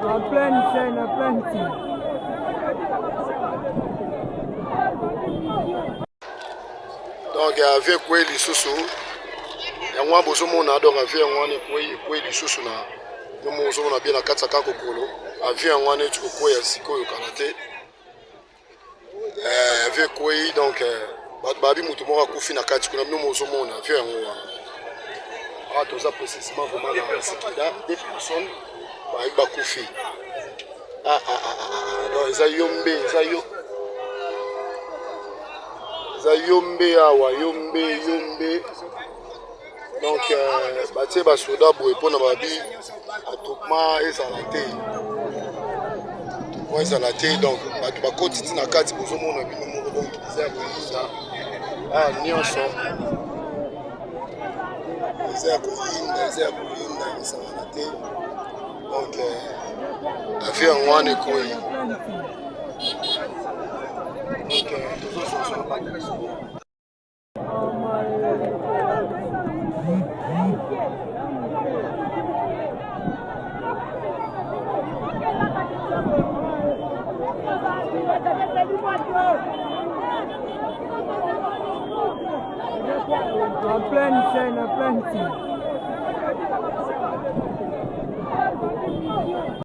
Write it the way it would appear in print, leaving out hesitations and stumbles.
En pleine scène, en pleine scène. Donc avec quoi les sous et moi bozo mona donc avec moi ne quoi les sous na no mozo na bien na katsa kako kolo avec moi ne tu quoi ya sikoyo kanate avec quoi donc babi mutu moko akufi na kati kuna no mozo mona avec moi ah tous ça précisément vraiment dans sikida des personnes ba kufi donc ça yombe ça yo Zayombe awa yombe donc batie basoda boye mpona babi atopement ezala te donc bato bakoti ti na kati bozomona bino moko donc eza ya koyinda nyonso eza ya koyinda esangana te donc avi yango wana ekoyi En pleine scène, en pleine scène.